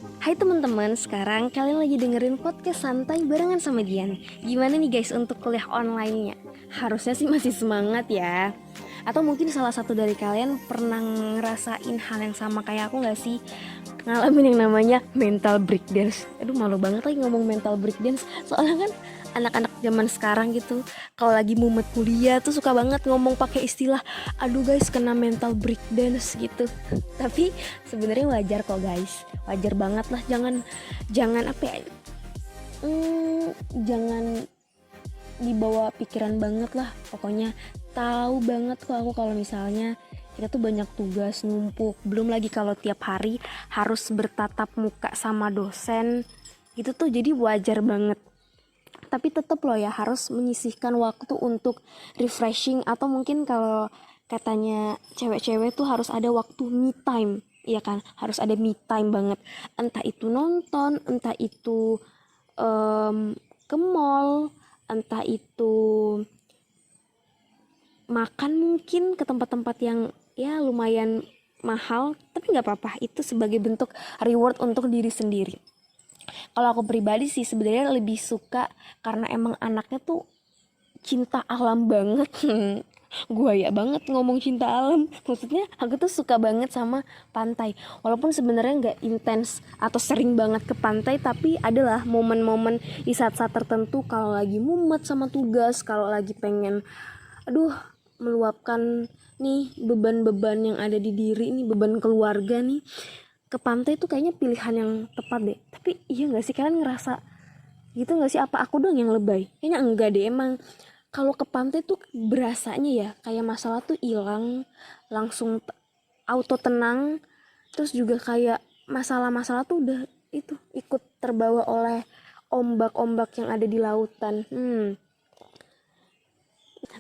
Hai teman-teman, sekarang kalian lagi dengerin podcast santai barengan sama Dian. Gimana nih guys untuk kuliah online-nya? Harusnya sih masih semangat ya. Atau mungkin salah satu dari kalian pernah ngerasain hal yang sama kayak aku gak sih? Ngalamin yang namanya mental breakdance. Aduh malu banget lagi ngomong mental breakdance. Soalnya kan anak-anak zaman sekarang gitu kalau lagi mumet kuliah tuh suka banget ngomong pakai istilah aduh guys kena mental breakdance gitu. Tapi sebenarnya wajar kok guys, wajar banget lah, jangan jangan apa ya, jangan dibawa pikiran banget lah. Pokoknya tahu banget kok aku kalau misalnya kita tuh banyak tugas numpuk, belum lagi kalau tiap hari harus bertatap muka sama dosen gitu tuh, jadi wajar banget. Tapi tetap loh ya harus menyisihkan waktu untuk refreshing, atau mungkin kalau katanya cewek-cewek tuh harus ada waktu me time, iya kan, harus ada me time banget, entah itu nonton, entah itu ke mall, entah itu makan, mungkin ke tempat-tempat yang ya lumayan mahal, tapi nggak apa-apa, itu sebagai bentuk reward untuk diri sendiri. Kalau aku pribadi sih sebenarnya lebih suka karena emang anaknya tuh cinta alam banget. Gua ya banget ngomong cinta alam. Maksudnya aku tuh suka banget sama pantai. Walaupun sebenarnya nggak intens atau sering banget ke pantai, tapi adalah momen-momen di saat-saat tertentu kalau lagi mumet sama tugas, kalau lagi pengen aduh meluapkan nih beban-beban yang ada di diri nih, beban keluarga nih, ke pantai tuh kayaknya pilihan yang tepat deh. Tapi iya nggak sih, kalian ngerasa gitu nggak sih? Apa aku dong yang lebay? Kayaknya enggak deh. Emang kalau ke pantai tuh berasanya ya kayak masalah tuh hilang, langsung auto tenang. Terus juga kayak masalah-masalah tuh udah itu ikut terbawa oleh ombak-ombak yang ada di lautan.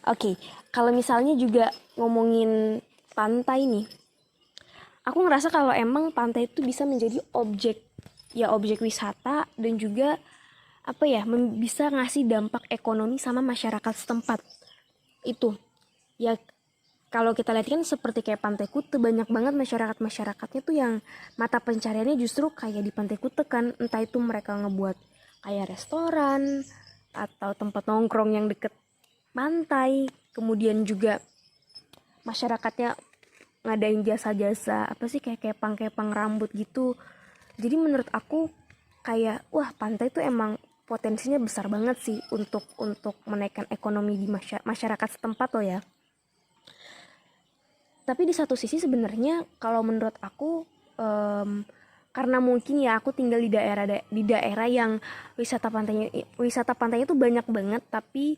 Oke, kalau misalnya juga ngomongin pantai nih, aku ngerasa kalau emang pantai itu bisa menjadi objek, ya objek wisata, dan juga apa ya, bisa ngasih dampak ekonomi sama masyarakat setempat. Itu ya, kalau kita lihat kan seperti kayak Pantai Kute, banyak banget masyarakatnya tuh yang mata pencariannya justru kayak di Pantai Kute kan, entah itu mereka ngebuat kayak restoran atau tempat nongkrong yang deket pantai, kemudian juga masyarakatnya ngadain jasa-jasa apa sih, kayak kepang-kepang rambut gitu. Jadi menurut aku kayak wah, pantai tuh emang potensinya besar banget sih untuk menaikkan ekonomi di masyarakat setempat loh ya. Tapi di satu sisi sebenarnya kalau menurut aku, karena mungkin ya aku tinggal di daerah yang wisata pantainya tuh banyak banget, tapi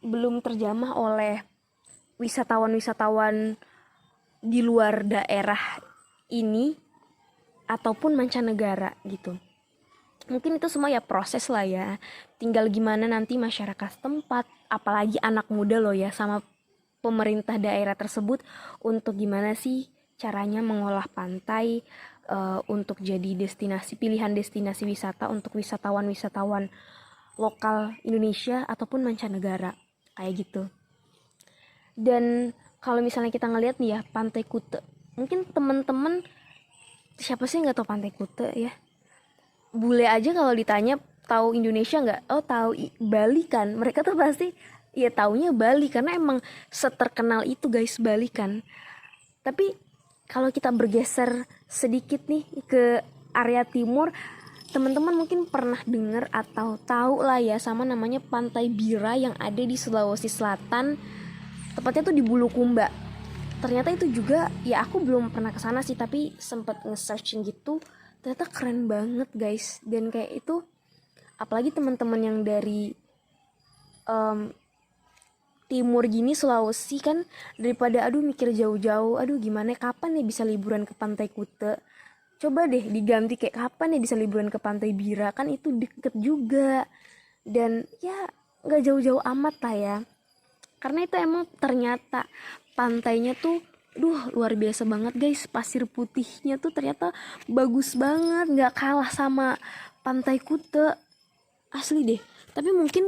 belum terjamah oleh wisatawan-wisatawan di luar daerah ini ataupun mancanegara gitu. Mungkin itu semua ya proses lah ya. Tinggal gimana nanti masyarakat setempat, apalagi anak muda loh ya, sama pemerintah daerah tersebut untuk gimana sih caranya mengolah pantai, untuk jadi destinasi, pilihan destinasi wisata untuk wisatawan-wisatawan lokal Indonesia ataupun mancanegara kayak gitu. Dan kalau misalnya kita ngelihat nih ya Pantai Kute, mungkin temen-temen siapa sih nggak tahu Pantai Kute ya? Bule aja kalau ditanya tahu Indonesia nggak, oh tahu Bali kan, mereka tuh pasti ya taunya Bali karena emang seterkenal itu guys Bali kan. Tapi kalau kita bergeser sedikit nih ke area timur, teman-teman mungkin pernah dengar atau tahu lah ya sama namanya Pantai Bira yang ada di Sulawesi Selatan, tepatnya tuh di Bulukumba. Ternyata itu juga ya, aku belum pernah kesana sih, tapi sempet nge-searching gitu, ternyata keren banget guys. Dan kayak itu apalagi teman-teman yang dari timur gini, Sulawesi kan, daripada aduh mikir jauh-jauh, aduh gimana kapan nih bisa liburan ke Pantai Kute, coba deh diganti kayak kapan nih bisa liburan ke Pantai Bira, kan itu deket juga dan ya nggak jauh-jauh amat lah ya. Karena itu emang ternyata pantainya tuh luar biasa banget guys, pasir putihnya tuh ternyata bagus banget, nggak kalah sama Pantai Kute, asli deh. Tapi mungkin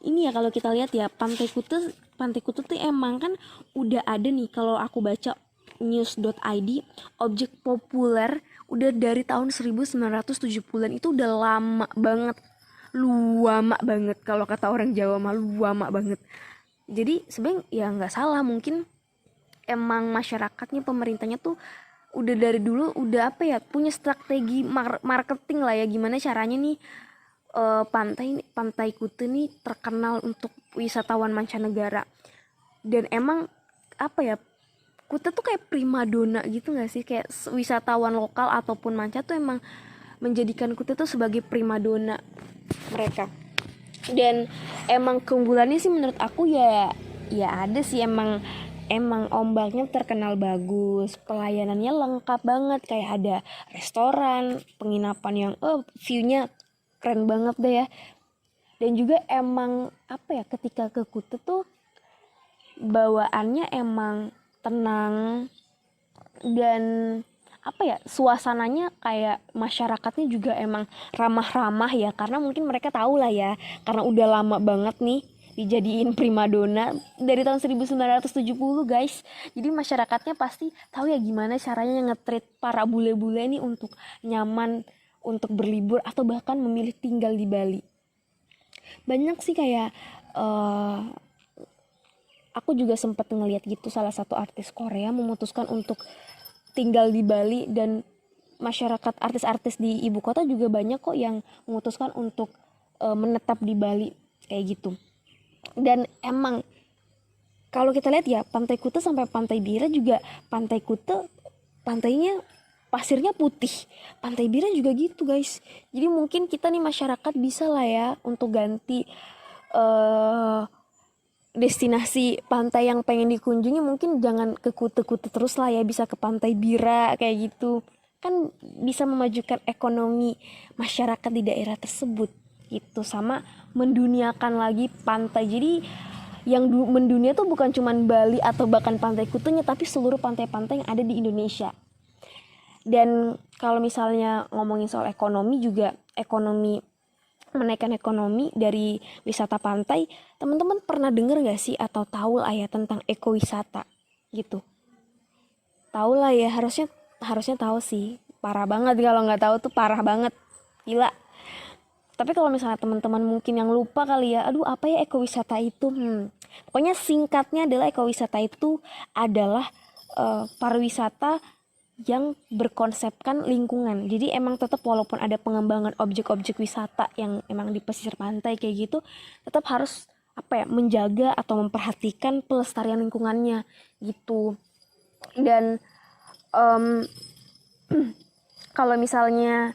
ini ya, kalau kita lihat ya Pantai Kute tuh emang kan udah ada nih, kalau aku baca news.id, objek populer udah dari tahun 1970-an, itu udah lama banget. Lama banget kalau kata orang Jawa mah, lama banget. Jadi sebenarnya ya nggak salah, mungkin emang masyarakatnya, pemerintahnya tuh udah dari dulu udah apa ya, punya strategi marketing lah ya, gimana caranya nih pantai Pantai Kute nih terkenal untuk wisatawan mancanegara. Dan emang apa ya, Kuta tuh kayak primadona gitu gak sih, kayak wisatawan lokal ataupun manca tuh emang menjadikan Kuta tuh sebagai primadona mereka. Dan emang keunggulannya sih menurut aku ya, ya ada sih, emang emang ombaknya terkenal bagus, pelayanannya lengkap banget, kayak ada restoran, penginapan yang view-nya keren banget deh ya. Dan juga emang apa ya, ketika ke Kuta tuh bawaannya emang tenang, dan apa ya, suasananya kayak masyarakatnya juga emang ramah-ramah ya, karena mungkin mereka tahu lah ya, karena udah lama banget nih dijadiin primadona dari tahun 1970 guys. Jadi masyarakatnya pasti tahu ya gimana caranya nge-treat para bule-bule ini untuk nyaman untuk berlibur atau bahkan memilih tinggal di Bali. Banyak sih kayak aku juga sempat ngeliat gitu, salah satu artis Korea memutuskan untuk tinggal di Bali, dan masyarakat artis-artis di ibu kota juga banyak kok yang memutuskan untuk menetap di Bali kayak gitu. Dan emang kalau kita lihat ya, Pantai Kuta sampai Pantai Bira juga, Pantai Kuta pantainya pasirnya putih, Pantai Bira juga gitu guys. Jadi mungkin kita nih masyarakat bisa lah ya untuk ganti destinasi pantai yang pengen dikunjungi, mungkin jangan ke Kute-Kute terus lah ya, bisa ke Pantai Bira kayak gitu. Kan bisa memajukan ekonomi masyarakat di daerah tersebut gitu, sama menduniakan lagi pantai. Jadi yang mendunia tuh bukan cuma Bali atau bahkan Pantai Kutenya, tapi seluruh pantai-pantai yang ada di Indonesia. Dan kalau misalnya ngomongin soal ekonomi juga, menaikkan ekonomi dari wisata pantai, teman-teman pernah denger gak sih atau tahu lah ya tentang ekowisata gitu? Tahu lah ya, harusnya tahu sih. Parah banget kalau nggak tahu tuh, parah banget, gila. Tapi kalau misalnya teman-teman mungkin yang lupa kali ya, aduh apa ya ekowisata itu? Pokoknya singkatnya adalah ekowisata itu adalah pariwisata yang berkonsepkan lingkungan. Jadi emang tetap walaupun ada pengembangan objek-objek wisata yang emang di pesisir pantai kayak gitu, tetap harus apa ya, menjaga atau memperhatikan pelestarian lingkungannya gitu. Dan kalau misalnya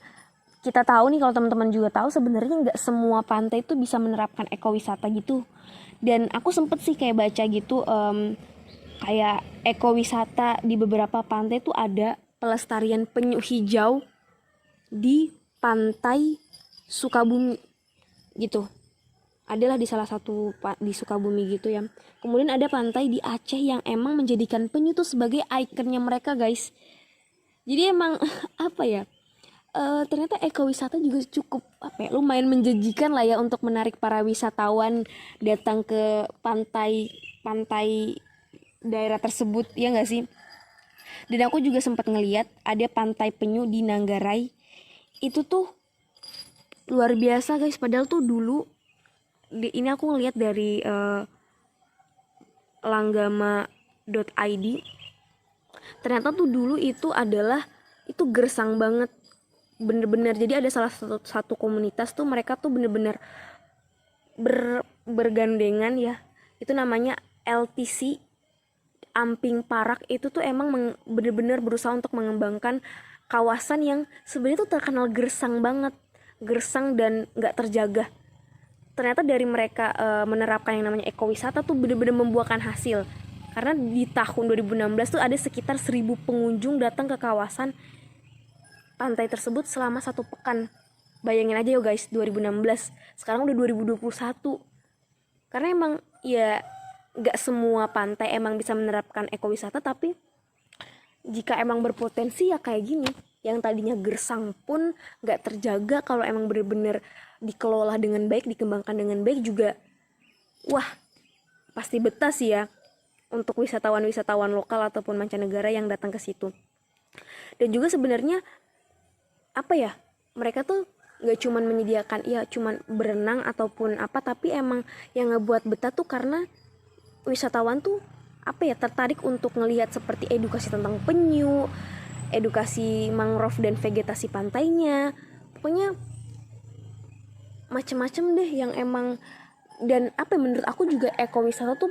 kita tahu nih, kalau teman-teman juga tahu, sebenarnya nggak semua pantai itu bisa menerapkan ekowisata gitu. Dan aku sempet sih kayak baca gitu, kayak ekowisata di beberapa pantai tuh ada pelestarian penyu hijau di pantai Sukabumi gitu. Adalah di salah satu di Sukabumi gitu ya. Kemudian ada pantai di Aceh yang emang menjadikan penyu tuh sebagai ikonnya mereka guys. Jadi emang apa ya, ternyata ekowisata juga cukup apa ya, lumayan menjanjikan lah ya untuk menarik para wisatawan datang ke pantai daerah tersebut, ya nggak sih? Dan aku juga sempat ngeliat ada pantai penyu di Nanggarai, itu tuh luar biasa guys. Padahal tuh dulu ini aku ngeliat dari langgama.id, ternyata tuh dulu itu adalah, itu gersang banget, bener-bener. Jadi ada salah satu komunitas tuh, mereka tuh bener-bener bergandengan ya, itu namanya LTC Amping Parak. Itu tuh emang bener-bener berusaha untuk mengembangkan kawasan yang sebenarnya tuh terkenal gersang banget, gersang dan nggak terjaga. Ternyata dari mereka menerapkan yang namanya ekowisata tuh bener-bener membuahkan hasil. Karena di tahun 2016 tuh ada sekitar 1.000 pengunjung datang ke kawasan pantai tersebut selama 1 pekan. Bayangin aja yo guys, 2016. Sekarang udah 2021. Karena emang ya gak semua pantai emang bisa menerapkan ekowisata, tapi jika emang berpotensi ya kayak gini, yang tadinya gersang pun gak terjaga, kalau emang bener-bener dikelola dengan baik, dikembangkan dengan baik juga, wah pasti betah sih ya untuk wisatawan-wisatawan lokal ataupun mancanegara yang datang ke situ. Dan juga sebenarnya apa ya, mereka tuh nggak cuman menyediakan ya cuman berenang ataupun apa, tapi emang yang ngebuat betah tuh karena wisatawan tuh apa ya, tertarik untuk ngelihat seperti edukasi tentang penyu, edukasi mangrove dan vegetasi pantainya, pokoknya macem-macem deh yang emang. Dan apa ya, menurut aku juga ekowisata tuh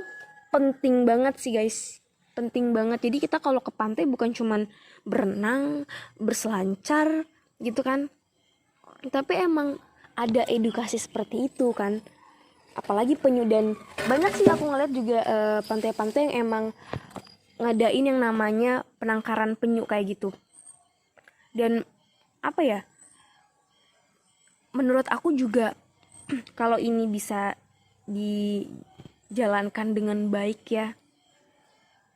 penting banget sih guys, penting banget. Jadi kita kalau ke pantai bukan cuman berenang, berselancar gitu kan, tapi emang ada edukasi seperti itu kan, apalagi penyu. Dan banyak sih aku ngeliat juga pantai-pantai yang emang ngadain yang namanya penangkaran penyu kayak gitu. Dan apa ya, menurut aku juga kalau ini bisa dijalankan dengan baik ya,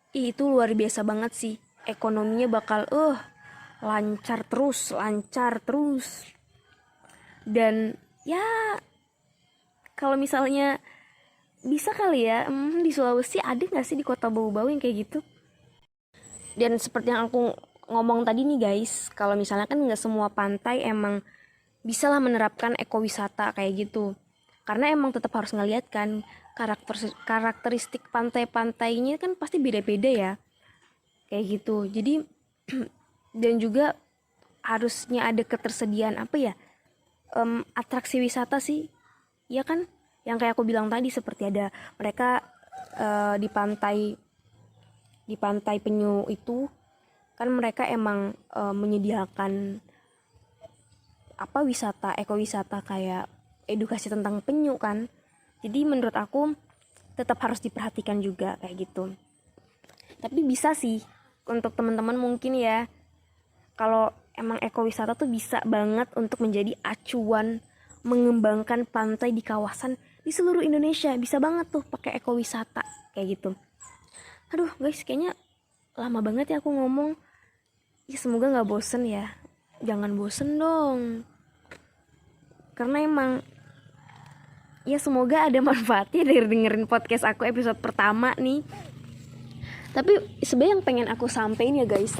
itu luar biasa banget sih, ekonominya bakal lancar terus. Dan ya kalau misalnya bisa kali ya, di Sulawesi ada nggak sih di kota Bau-Bau yang kayak gitu. Dan seperti yang aku ngomong tadi nih guys, kalau misalnya kan nggak semua pantai emang bisa lah menerapkan ekowisata kayak gitu, karena emang tetap harus ngeliat kan karakteristik pantai-pantainya kan pasti beda-beda ya kayak gitu. Jadi dan juga harusnya ada ketersediaan apa ya, atraksi wisata sih ya kan, yang kayak aku bilang tadi seperti ada mereka di pantai penyu itu kan mereka emang menyediakan apa, wisata ekowisata kayak edukasi tentang penyu kan. Jadi menurut aku tetap harus diperhatikan juga kayak gitu. Tapi bisa sih untuk teman-teman mungkin ya, kalau emang ekowisata tuh bisa banget untuk menjadi acuan mengembangkan pantai di kawasan di seluruh Indonesia. Bisa banget tuh pakai ekowisata kayak gitu. Aduh guys, kayaknya lama banget ya aku ngomong. Ya semoga nggak bosen ya. Jangan bosen dong. Karena emang ya semoga ada manfaatnya dari dengerin podcast aku episode pertama nih. Tapi sebenarnya yang pengen aku sampein ya guys,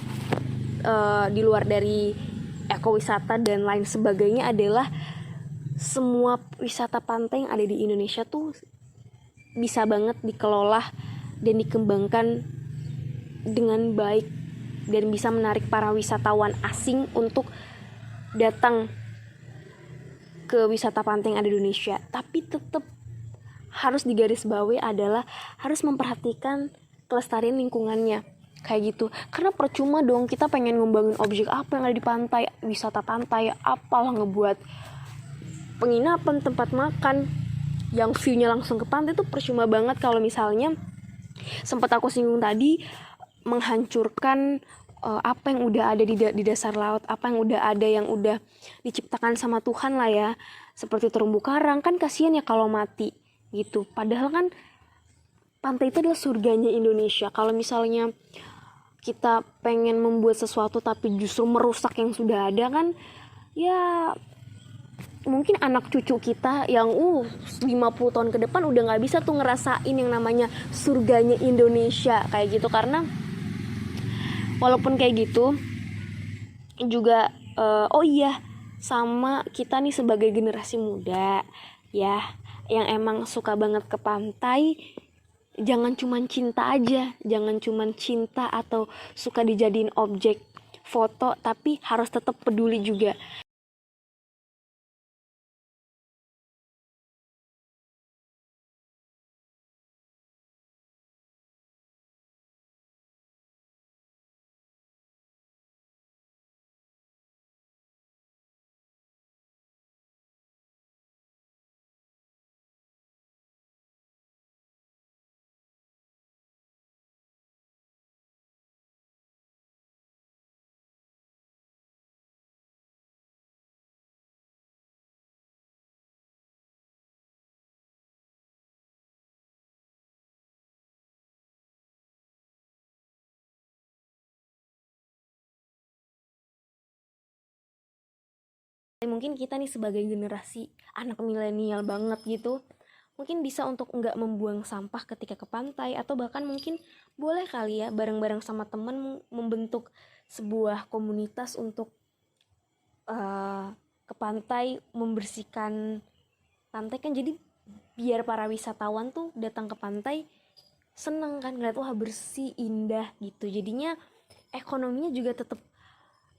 di luar dari ekowisata dan lain sebagainya adalah semua wisata pantai yang ada di Indonesia tuh bisa banget dikelola dan dikembangkan dengan baik dan bisa menarik para wisatawan asing untuk datang ke wisata pantai yang ada di Indonesia. Tapi tetap harus digarisbawahi adalah harus memperhatikan kelestarian lingkungannya kayak gitu. Karena percuma dong kita pengen ngembangin objek apa yang ada di pantai, wisata pantai, apalah ngebuat penginapan, tempat makan yang view-nya langsung ke pantai tuh percuma banget kalau misalnya sempat aku singgung tadi menghancurkan apa yang udah ada di dasar laut, apa yang udah ada, yang udah diciptakan sama Tuhan lah ya, seperti terumbu karang. Kan kasihan ya kalau mati gitu, padahal kan pantai itu adalah surganya Indonesia. Kalau misalnya kita pengen membuat sesuatu tapi justru merusak yang sudah ada kan, ya mungkin anak cucu kita yang 50 tahun ke depan udah nggak bisa tuh ngerasain yang namanya surganya Indonesia kayak gitu. Karena walaupun kayak gitu juga oh iya, sama kita nih sebagai generasi muda ya yang emang suka banget ke pantai, jangan cuman cinta aja, jangan cuman cinta atau suka dijadiin objek foto, tapi harus tetap peduli juga. Mungkin kita nih sebagai generasi anak milenial banget gitu, mungkin bisa untuk nggak membuang sampah ketika ke pantai, atau bahkan mungkin boleh kali ya bareng-bareng sama temen membentuk sebuah komunitas untuk ke pantai membersihkan pantai kan, jadi biar para wisatawan tuh datang ke pantai seneng kan ngeliat wah bersih indah gitu, jadinya ekonominya juga tetap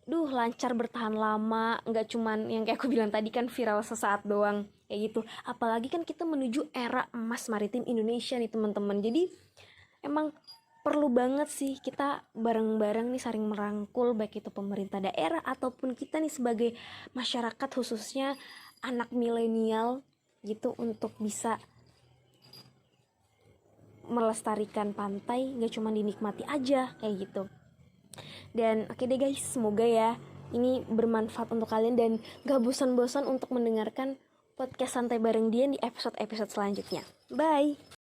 lancar bertahan lama, nggak cuman yang kayak aku bilang tadi kan viral sesaat doang kayak gitu. Apalagi kan kita menuju era emas maritim Indonesia nih teman-teman, jadi emang perlu banget sih kita bareng-bareng nih saling merangkul, baik itu pemerintah daerah ataupun kita nih sebagai masyarakat khususnya anak milenial gitu, untuk bisa melestarikan pantai, nggak cuma dinikmati aja kayak gitu. Dan oke deh guys, semoga ya ini bermanfaat untuk kalian dan gak bosan-bosan untuk mendengarkan podcast santai bareng Dian di episode-episode selanjutnya. Bye!